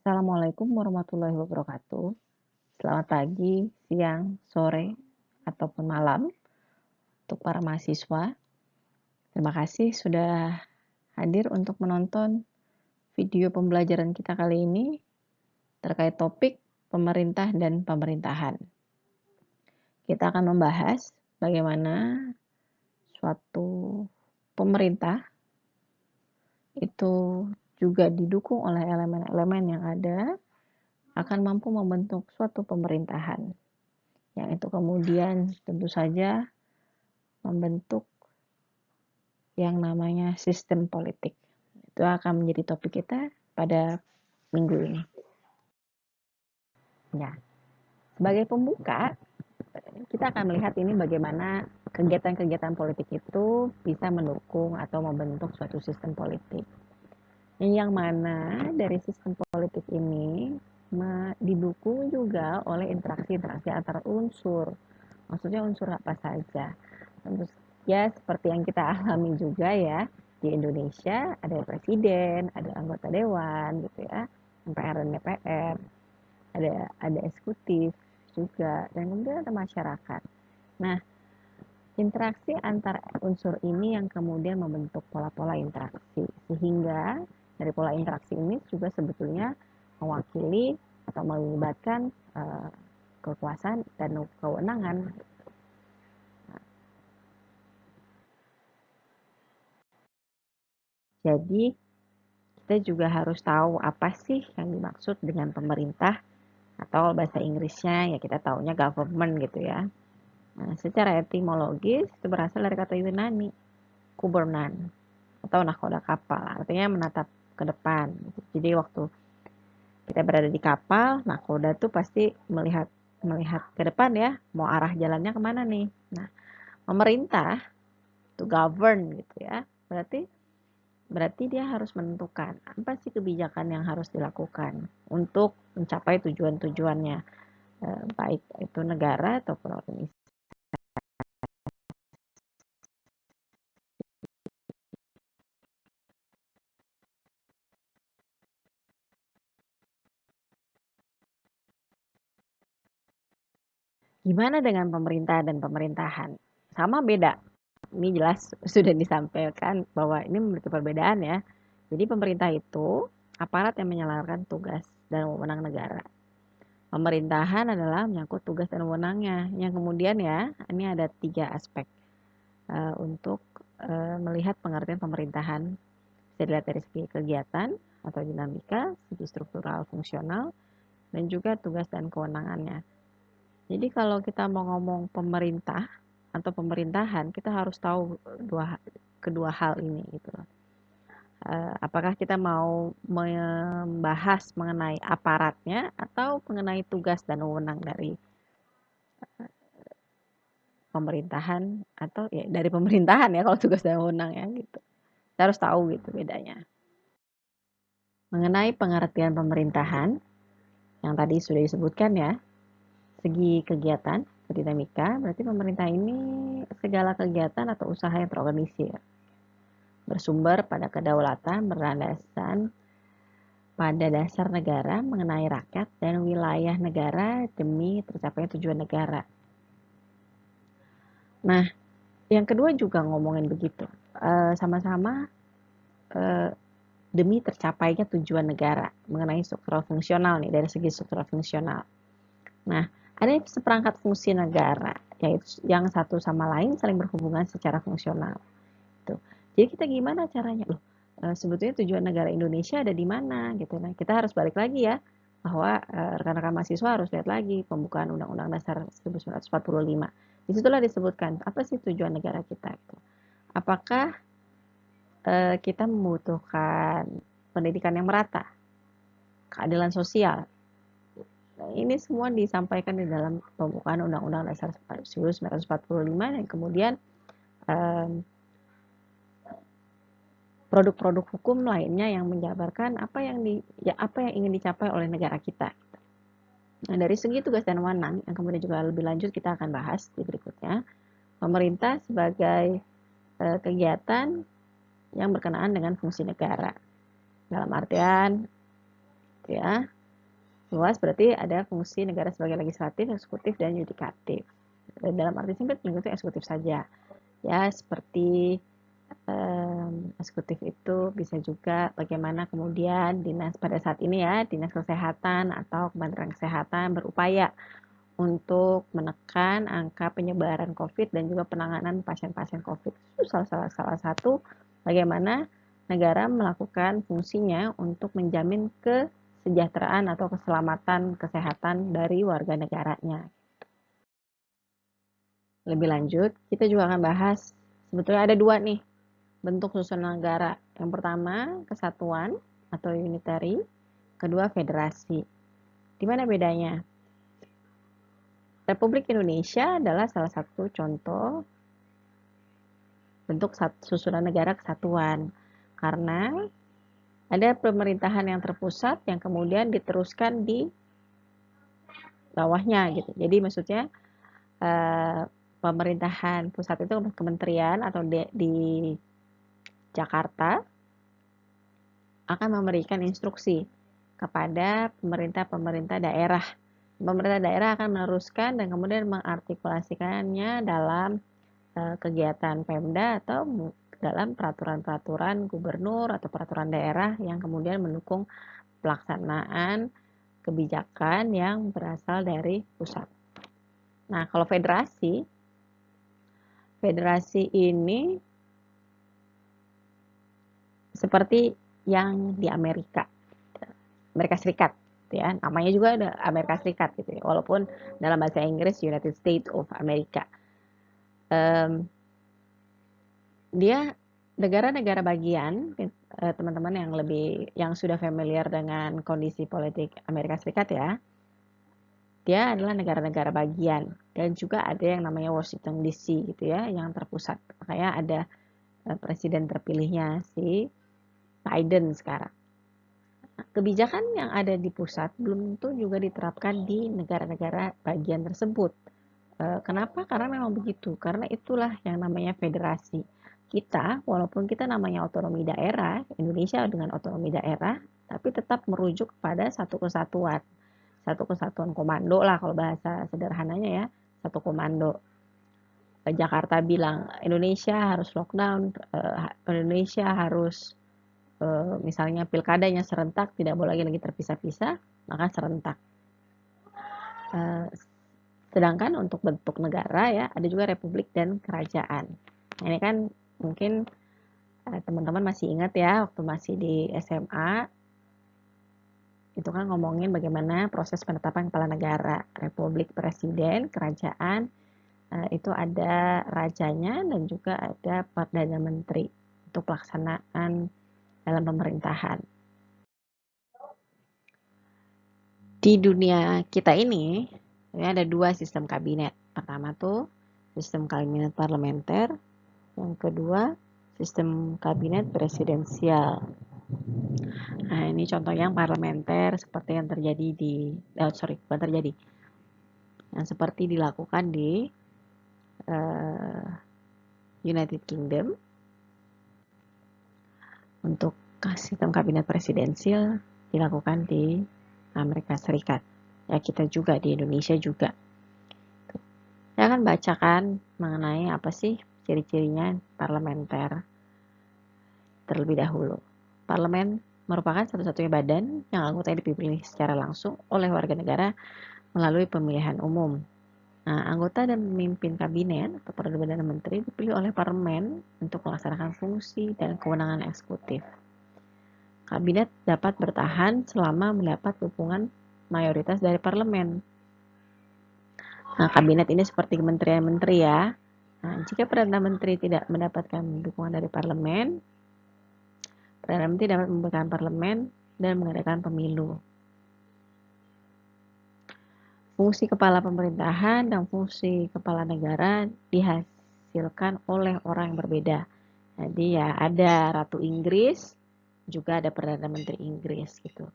Assalamualaikum warahmatullahi wabarakatuh. Selamat pagi, siang, sore, ataupun malam untuk para mahasiswa. Terima kasih sudah hadir untuk menonton video pembelajaran kita kali ini terkait topik pemerintah dan pemerintahan. Kita akan membahas bagaimana suatu pemerintah itu juga didukung oleh elemen-elemen yang ada akan mampu membentuk suatu pemerintahan yang itu kemudian tentu saja membentuk yang namanya sistem politik. Itu akan menjadi topik kita pada minggu ini. Ya, sebagai pembuka, kita akan melihat ini bagaimana kegiatan-kegiatan politik itu bisa mendukung atau membentuk suatu sistem politik. Yang mana dari sistem politik ini didukung juga oleh interaksi-interaksi antar unsur. Maksudnya unsur apa saja. Tentu ya seperti yang kita alami juga ya di Indonesia, ada presiden, ada anggota dewan gitu ya, MPR dan DPR, ada eksekutif juga, dan kemudian ada masyarakat. Nah, interaksi antar unsur ini yang kemudian membentuk pola-pola interaksi, sehingga dari pola interaksi ini juga sebetulnya mewakili atau melibatkan kekuasaan dan kewenangan. Jadi kita juga harus tahu apa sih yang dimaksud dengan pemerintah, atau bahasa Inggrisnya ya kita taunya government gitu ya. Nah, secara etimologis itu berasal dari kata Yunani, kubernan, atau nahkoda kapal, artinya menatap ke depan. Jadi waktu kita berada di kapal, nahkoda tuh pasti melihat ke depan ya, mau arah jalannya kemana nih. Nah, pemerintah to govern gitu ya, berarti dia harus menentukan apa sih kebijakan yang harus dilakukan untuk mencapai tujuan-tujuannya, baik itu negara ataupun organisasi. Gimana dengan pemerintah dan pemerintahan? Sama beda? Ini jelas sudah disampaikan bahwa ini memiliki perbedaan ya. Jadi pemerintah itu aparat yang menjalankan tugas dan wewenang negara. Pemerintahan adalah menyangkut tugas dan wewenangnya. Yang kemudian ya, ini ada 3 aspek untuk melihat pengertian pemerintahan. Bisa dilihat dari segi kegiatan atau dinamika, segi struktural fungsional, dan juga tugas dan kewenangannya. Jadi kalau kita mau ngomong pemerintah atau pemerintahan, kita harus tahu kedua hal ini gitu loh. Apakah kita mau membahas mengenai aparatnya atau mengenai tugas dan wewenang dari pemerintahan, atau ya dari pemerintahan ya kalau tugas dan wewenang ya gitu. Kita harus tahu gitu bedanya. Mengenai pengertian pemerintahan yang tadi sudah disebutkan ya, segi kegiatan, dinamika, berarti pemerintah ini segala kegiatan atau usaha yang terorganisir, bersumber pada kedaulatan, berlandasan pada dasar negara mengenai rakyat dan wilayah negara demi tercapainya tujuan negara. Nah, yang kedua juga ngomongin begitu, sama-sama demi tercapainya tujuan negara mengenai struktural fungsional nih, dari segi struktural fungsional. Nah, ada seperangkat fungsi negara, yaitu yang satu sama lain saling berhubungan secara fungsional. Tuh. Jadi kita gimana caranya? Loh, sebetulnya tujuan negara Indonesia ada di mana gitu. Nah, kita harus balik lagi ya, bahwa rekan-rekan mahasiswa harus lihat lagi pembukaan Undang-Undang Dasar 1945. Disitulah disebutkan apa sih tujuan negara kita. Gitu. Apakah kita membutuhkan pendidikan yang merata, keadilan sosial. Nah, ini semua disampaikan di dalam pembukaan Undang-Undang Dasar 1945 dan kemudian produk-produk hukum lainnya yang menjabarkan apa yang ingin dicapai oleh negara kita. Nah, dari segi tugas dan wewenang yang kemudian juga lebih lanjut kita akan bahas di berikutnya. Pemerintah sebagai kegiatan yang berkenaan dengan fungsi negara. Dalam artian ya, Luas berarti ada fungsi negara sebagai legislatif, eksekutif, dan yudikatif. Dalam arti sempit itu eksekutif saja. Ya, seperti eksekutif itu bisa juga bagaimana kemudian dinas pada saat ini ya, dinas kesehatan atau Kementerian Kesehatan berupaya untuk menekan angka penyebaran COVID dan juga penanganan pasien-pasien COVID. Itu salah satu bagaimana negara melakukan fungsinya untuk menjamin kesejahteraan atau keselamatan kesehatan dari warga negaranya. Lebih lanjut, kita juga akan bahas sebetulnya ada dua nih bentuk susunan negara. Yang pertama, kesatuan atau unitary, kedua federasi. Di mana bedanya? Republik Indonesia adalah salah satu contoh bentuk susunan negara kesatuan. Karena ada pemerintahan yang terpusat yang kemudian diteruskan di bawahnya gitu. Jadi maksudnya pemerintahan pusat itu kementerian atau di Jakarta akan memberikan instruksi kepada pemerintah-pemerintah daerah. Pemerintah daerah akan meneruskan dan kemudian mengartikulasikannya dalam kegiatan Pemda atau dalam peraturan-peraturan gubernur atau peraturan daerah yang kemudian mendukung pelaksanaan kebijakan yang berasal dari pusat. Nah, kalau federasi ini seperti yang di Amerika Serikat, gitu ya. Namanya juga ada Amerika Serikat gitu ya. Walaupun dalam bahasa Inggris United States of America. Dia negara-negara bagian, teman-teman yang sudah familiar dengan kondisi politik Amerika Serikat ya. Dia adalah negara-negara bagian dan juga ada yang namanya Washington DC gitu ya, yang terpusat. Makanya ada presiden terpilihnya si Biden sekarang. Kebijakan yang ada di pusat belum tentu juga diterapkan di negara-negara bagian tersebut. Kenapa? Karena memang begitu. Karena itulah yang namanya federasi. Kita, walaupun kita namanya otonomi daerah, Indonesia dengan otonomi daerah, tapi tetap merujuk pada satu kesatuan. Satu kesatuan komando lah kalau bahasa sederhananya ya, satu komando. Jakarta bilang Indonesia harus lockdown, Indonesia harus misalnya pilkadanya serentak, tidak boleh lagi terpisah-pisah, maka serentak. Sedangkan untuk bentuk negara ya, ada juga republik dan kerajaan. Nah, ini kan mungkin teman-teman masih ingat ya, waktu masih di SMA, itu kan ngomongin bagaimana proses penetapan kepala negara. Republik, presiden, kerajaan, itu ada rajanya dan juga ada perdana menteri untuk pelaksanaan dalam pemerintahan. Di dunia kita ini ada dua sistem kabinet. Pertama tuh sistem kabinet parlementer, yang kedua sistem kabinet presidensial. Nah, ini contoh yang parlementer seperti yang terjadi yang seperti dilakukan di United Kingdom. Untuk sistem kabinet presidensial dilakukan di Amerika Serikat. Ya, kita juga di Indonesia juga. Saya akan bacakan mengenai apa sih ciri-cirinya parlementer terlebih dahulu. Parlemen merupakan satu-satunya badan yang anggotanya dipilih secara langsung oleh warga negara melalui pemilihan umum. Nah, anggota dan pemimpin kabinet atau perdana menteri dipilih oleh parlemen untuk melaksanakan fungsi dan kewenangan eksekutif. Kabinet dapat bertahan selama mendapat dukungan mayoritas dari parlemen. Nah, kabinet ini seperti kementerian-menteri ya. Nah, jika Perdana Menteri tidak mendapatkan dukungan dari parlemen, Perdana Menteri dapat memberikan parlemen dan mengadakan pemilu. Fungsi kepala pemerintahan dan fungsi kepala negara dihasilkan oleh orang yang berbeda. Jadi ya ada Ratu Inggris, juga ada Perdana Menteri Inggris gitu.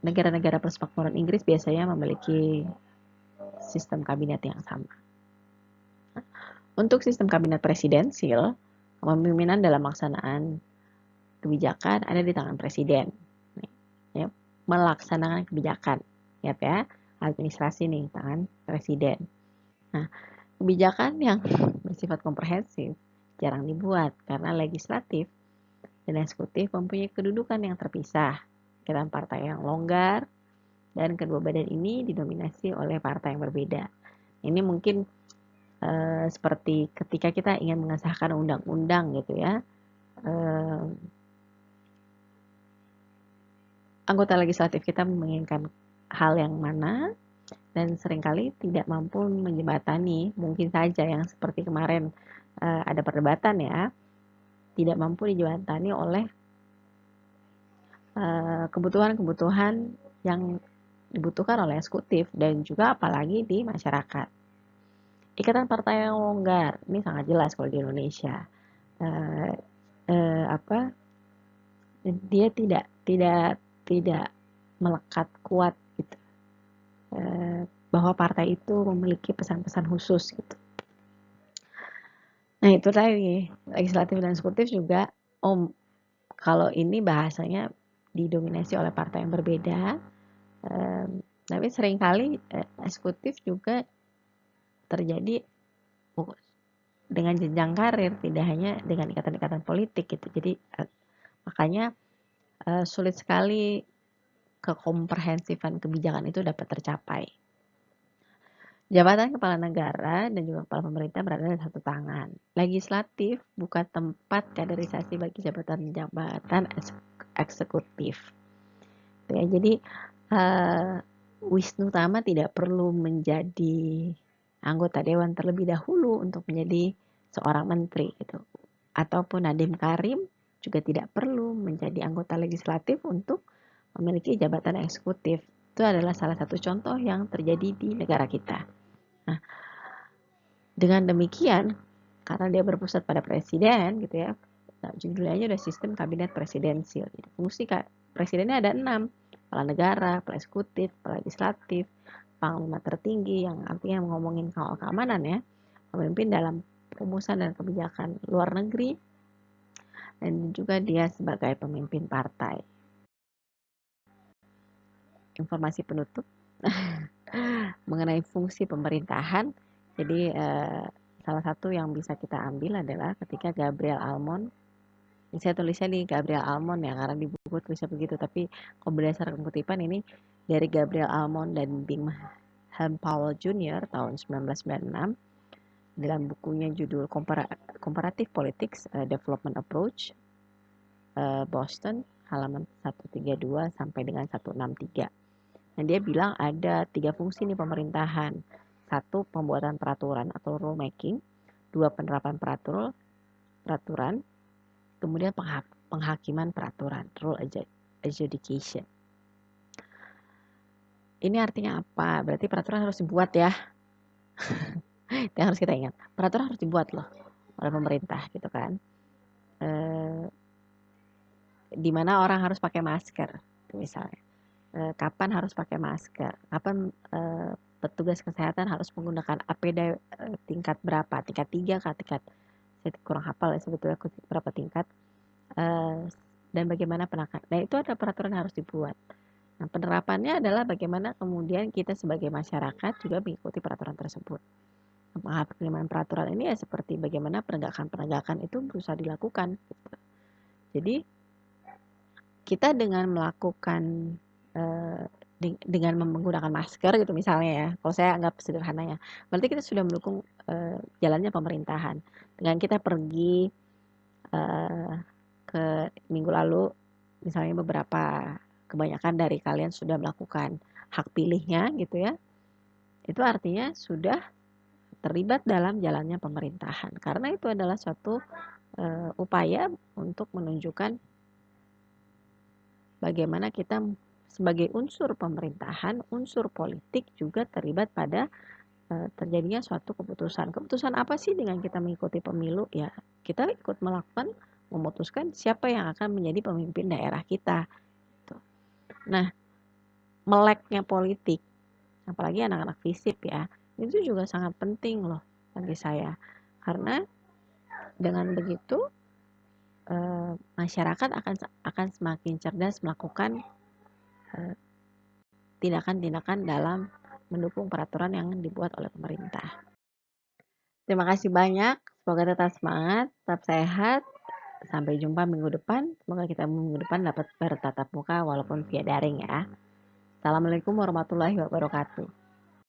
Negara-negara persemakmuran Inggris biasanya memiliki sistem kabinet yang sama. Untuk sistem kabinet presidensial, kepemimpinan dalam pelaksanaan kebijakan ada di tangan presiden. Ya. melaksanakan kebijakan. Lihat ya, administrasi nih, tangan presiden. Nah, kebijakan yang bersifat komprehensif jarang dibuat karena legislatif dan eksekutif mempunyai kedudukan yang terpisah. Ikatan partai yang longgar dan kedua badan ini didominasi oleh partai yang berbeda. Ini mungkin seperti ketika kita ingin mengesahkan undang-undang gitu ya. Anggota legislatif kita menginginkan hal yang mana dan seringkali tidak mampu menjembatani, mungkin saja yang seperti kemarin ada perdebatan ya, tidak mampu dijembatani oleh kebutuhan-kebutuhan yang dibutuhkan oleh eksekutif dan juga apalagi di masyarakat. Ikatan partai yang longgar ini sangat jelas kalau di Indonesia. Dia tidak melekat kuat gitu, bahwa partai itu memiliki pesan-pesan khusus gitu. Nah itu tadi legislatif dan eksekutif juga kalau ini bahasanya didominasi oleh partai yang berbeda, tapi seringkali eksekutif juga terjadi dengan jenjang karir, tidak hanya dengan ikatan-ikatan politik gitu. Jadi makanya sulit sekali kekomprehensifan kebijakan itu dapat tercapai. Jabatan kepala negara dan juga kepala pemerintah berada di satu tangan. Legislatif bukan tempat kaderisasi bagi jabatan-jabatan eksekutif. Ya, jadi Wisnu Tama tidak perlu menjadi anggota dewan terlebih dahulu untuk menjadi seorang menteri gitu. Ataupun Nadiem Karim juga tidak perlu menjadi anggota legislatif untuk memiliki jabatan eksekutif. Itu adalah salah satu contoh yang terjadi di negara kita. Nah, dengan demikian, karena dia berpusat pada presiden gitu ya, nah, judulnya udah sistem kabinet presidensial. Jadi, fungsi presidennya ada 6, kepala negara, kepala eksekutif, kepala legislatif, panglima tertinggi yang artinya ngomongin soal keamanan ya, pemimpin dalam perumusan dan kebijakan luar negeri, dan juga dia sebagai pemimpin partai. Informasi penutup mengenai fungsi pemerintahan. Jadi salah satu yang bisa kita ambil adalah ketika Gabriel Almond, saya tulisnya nih Gabriel Almond ya karena di buku tulisnya begitu, tapi kalau berdasarkan kutipan ini dari Gabriel Almond dan Bingham Powell Jr. tahun 1996 dalam bukunya judul Comparative Politics Development Approach, Boston, halaman 132 sampai dengan 163. Nah, dia bilang ada 3 fungsi nih pemerintahan. 1, pembuatan peraturan atau rule making. 2, penerapan peraturan. Kemudian penghakiman peraturan, rule adjudication. Ini artinya apa? Berarti peraturan harus dibuat ya. Itu yang harus kita ingat. Peraturan harus dibuat loh oleh pemerintah gitu kan. Di mana orang harus pakai masker misalnya. Kapan harus pakai masker, kapan petugas kesehatan harus menggunakan APD tingkat berapa, tingkat 3 kah, tingkat, saya kurang hafal ya sebetulnya berapa tingkat, dan bagaimana penanganan. Nah itu ada peraturan yang harus dibuat. Nah penerapannya adalah bagaimana kemudian kita sebagai masyarakat juga mengikuti peraturan tersebut. Penghakiman peraturan ini ya seperti bagaimana penegakan itu berusaha dilakukan. Jadi kita dengan melakukan dengan menggunakan masker gitu misalnya ya, kalau saya anggap sederhananya, berarti kita sudah mendukung jalannya pemerintahan. Dengan kita pergi ke minggu lalu, misalnya kebanyakan dari kalian sudah melakukan hak pilihnya gitu ya, itu artinya sudah terlibat dalam jalannya pemerintahan, karena itu adalah suatu upaya untuk menunjukkan bagaimana kita sebagai unsur pemerintahan, unsur politik juga terlibat pada terjadinya suatu keputusan. Keputusan apa sih dengan kita mengikuti pemilu? Ya, kita ikut memutuskan siapa yang akan menjadi pemimpin daerah kita. Nah, meleknya politik, apalagi anak-anak FISIP ya, itu juga sangat penting loh bagi saya. Karena dengan begitu masyarakat akan semakin cerdas melakukan tindakan-tindakan dalam mendukung peraturan yang dibuat oleh pemerintah. Terima kasih banyak, semoga tetap semangat, tetap sehat, sampai jumpa minggu depan. Semoga kita minggu depan dapat bertatap muka walaupun via daring ya. Assalamualaikum warahmatullahi wabarakatuh.